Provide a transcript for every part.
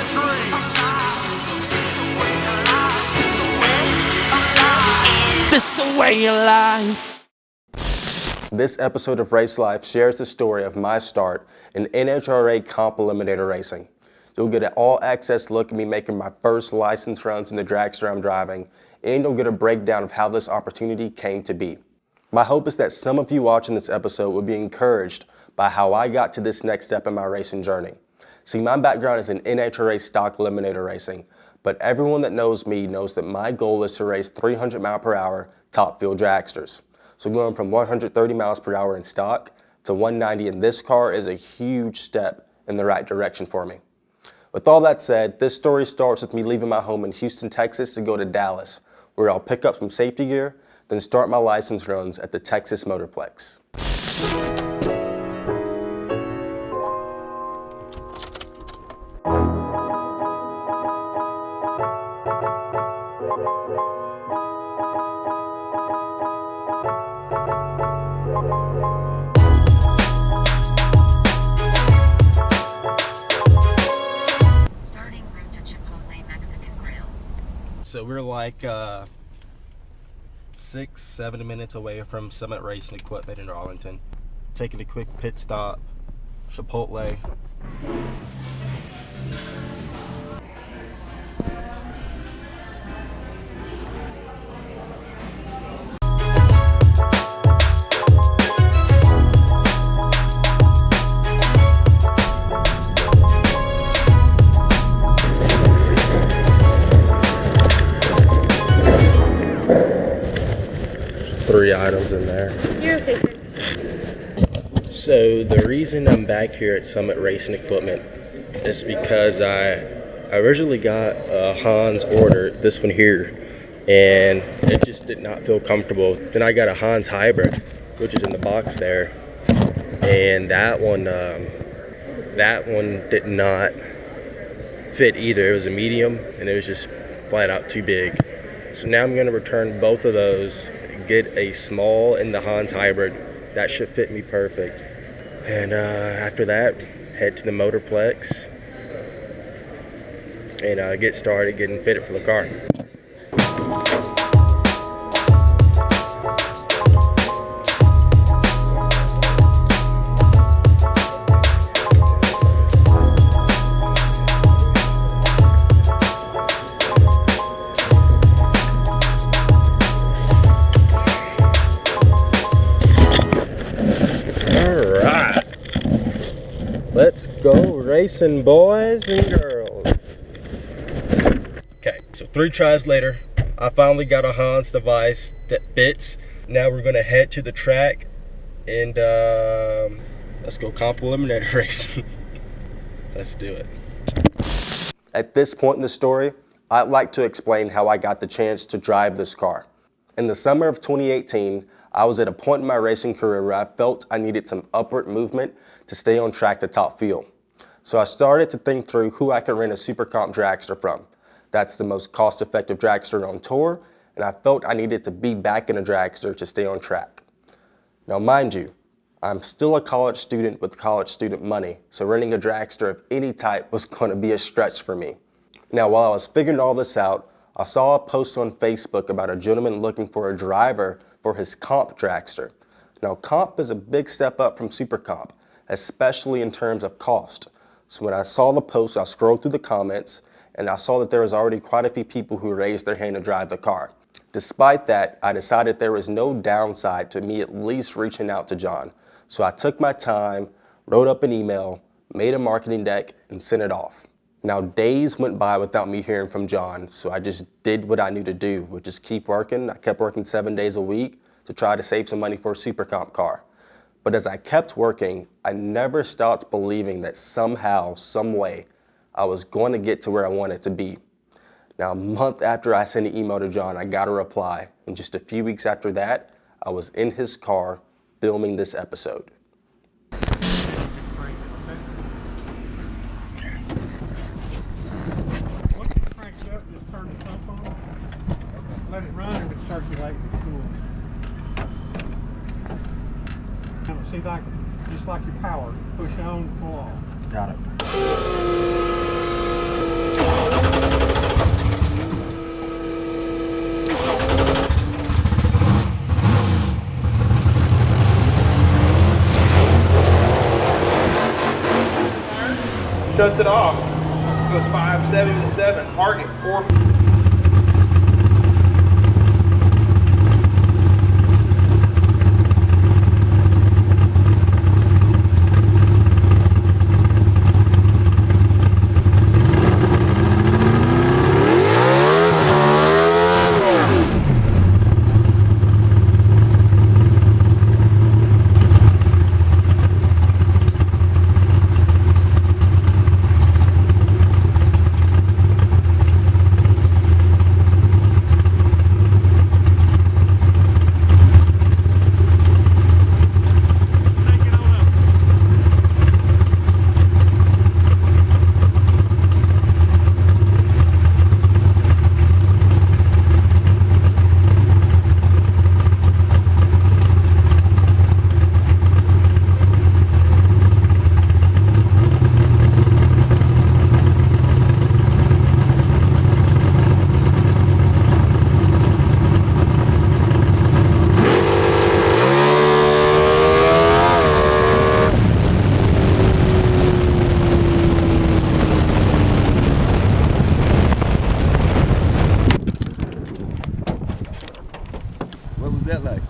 This a way of life. This episode of Race Life shares the story of my start in NHRA comp eliminator racing. You'll get an all-access look at me making my first license runs in the dragster I'm driving, and you'll get a breakdown of how this opportunity came to be. My hope is that some of you watching this episode will be encouraged by how I got to this next step in my racing journey. See, my background is in NHRA stock eliminator racing, but everyone that knows me knows that my goal is to race 300 mile per hour top fuel dragsters. So going from 130 miles per hour in stock to 190 in this car is a huge step in the right direction for me. With all that said, this story starts with me leaving my home in Houston, Texas to go to Dallas, where I'll pick up some safety gear, then start my license runs at the Texas Motorplex. So we're like 6-7 minutes away from Summit Racing Equipment in Arlington. Taking a quick pit stop, Chipotle. Three items in there. You're okay. So the reason I'm back here at Summit Racing Equipment is because I originally got a Hans order, this one here, and it just did not feel comfortable. Then I got a Hans hybrid, which is in the box there, and that one did not fit either. It was a medium, and it was just flat out too big. So now I'm going to return both of those, get a small in the Hans hybrid. That should fit me perfect. And after that, head to the Motorplex and get started getting fitted for the car. Let's go racing, boys and girls. Okay, so 3 tries later, I finally got a Hans device that fits. Now we're gonna head to the track and let's go comp eliminator racing. Let's do it. At this point in the story, I'd like to explain how I got the chance to drive this car. In the summer of 2018, I was at a point in my racing career where I felt I needed some upward movement to stay on track to top fuel. So I started to think through who I could rent a super comp dragster from. That's the most cost-effective dragster on tour, and I felt I needed to be back in a dragster to stay on track. Now mind you, I'm still a college student with college student money, so renting a dragster of any type was going to be a stretch for me. Now while I was figuring all this out, I saw a post on Facebook about a gentleman looking for a driver for his comp dragster. Now comp is a big step up from super comp, especially in terms of cost. So when I saw the post, I scrolled through the comments and I saw that there was already quite a few people who raised their hand to drive the car. Despite that, I decided there was no downside to me at least reaching out to John. So I took my time, wrote up an email, made a marketing deck, and sent it off. Now days went by without me hearing from John, so I just did what I knew to do, which is keep working. I kept working 7 days a week to try to save some money for a super comp car. But as I kept working, I never stopped believing that somehow, some way, I was going to get to where I wanted to be. Now, a month after I sent an email to John, I got a reply. And just a few weeks after that, I was in his car filming this episode. Once it cranks up, just turn the pump on. Let it run and it circulates the coolant. See, like, just like your power, push on, pull off. Got it. shuts it off. Goes 570 to 7. Target 4. What was that like?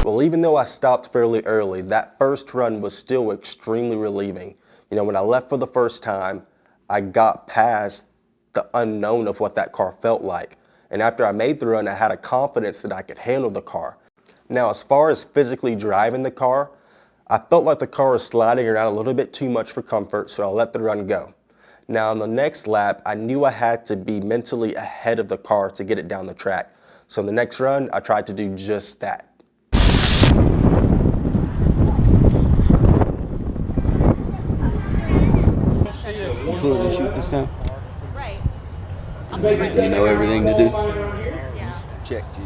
Well, even though I stopped fairly early, that first run was still extremely relieving. You know, when I left for the first time, I got past the unknown of what that car felt like. And after I made the run, I had a confidence that I could handle the car. Now, as far as physically driving the car, I felt like the car was sliding around a little bit too much for comfort, so I let the run go. Now, on the next lap, I knew I had to be mentally ahead of the car to get it down the track. So in the next run, I tried to do just that. You pull and shoot this time? Right. You know everything to do? Yeah. Check, G.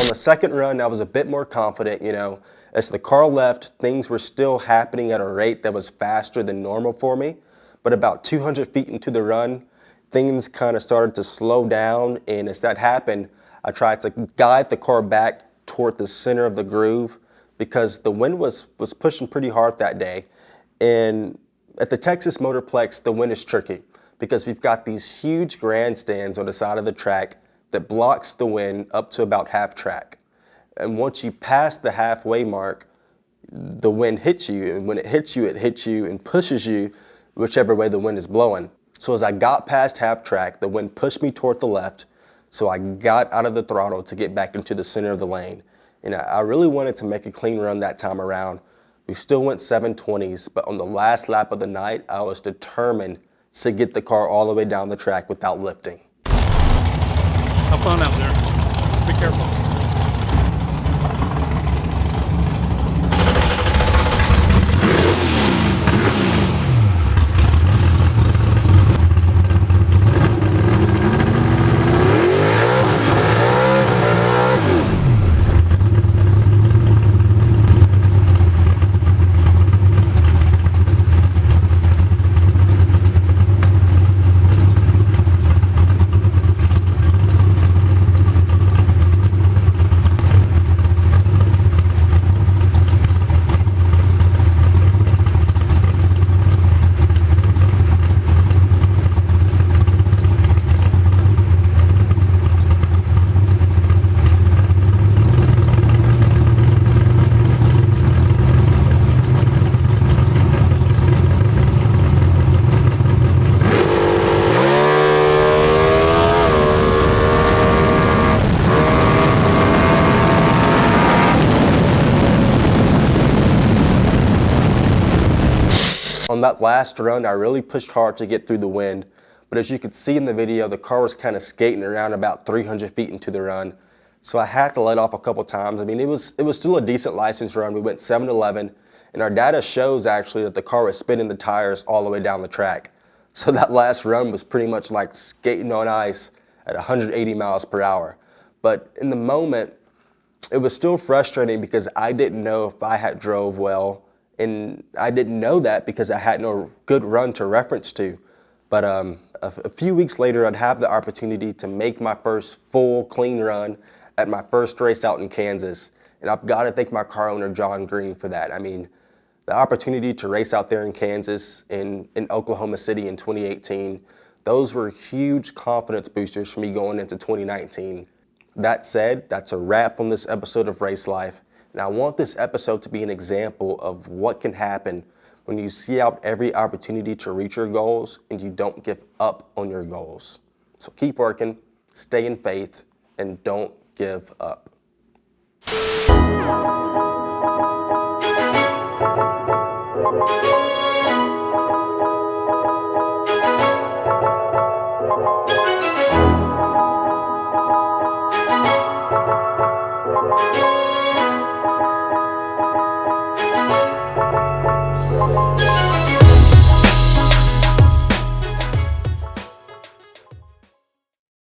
On the second run, I was a bit more confident, you know. As the car left, things were still happening at a rate that was faster than normal for me. But about 200 feet into the run, things kind of started to slow down. And as that happened, I tried to guide the car back toward the center of the groove because the wind was pushing pretty hard that day. And at the Texas Motorplex, the wind is tricky because we've got these huge grandstands on the side of the track that blocks the wind up to about half track. And once you pass the halfway mark, the wind hits you. And when it hits you and pushes you whichever way the wind is blowing. So as I got past half track, the wind pushed me toward the left. So I got out of the throttle to get back into the center of the lane. And I really wanted to make a clean run that time around. We still went 720s, but on the last lap of the night, I was determined to get the car all the way down the track without lifting. Have fun out there. Be careful. last run, I really pushed hard to get through the wind, but as you could see in the video, the car was kind of skating around about 300 feet into the run. So I had to let off a couple times. I mean, it was still a decent license run. We went 7-11, and our data shows actually that the car was spinning the tires all the way down the track. So that last run was pretty much like skating on ice at 180 miles per hour. But in the moment, it was still frustrating because I didn't know if I had drove well, and I didn't know that because I had no good run to reference to. But a few weeks later, I'd have the opportunity to make my first full clean run at my first race out in Kansas. And I've got to thank my car owner, John Green, for that. I mean, the opportunity to race out there in Kansas, in Oklahoma City in 2018, those were huge confidence boosters for me going into 2019. That said, that's a wrap on this episode of Race Life. And I want this episode to be an example of what can happen when you see out every opportunity to reach your goals and you don't give up on your goals. So keep working, stay in faith, and don't give up.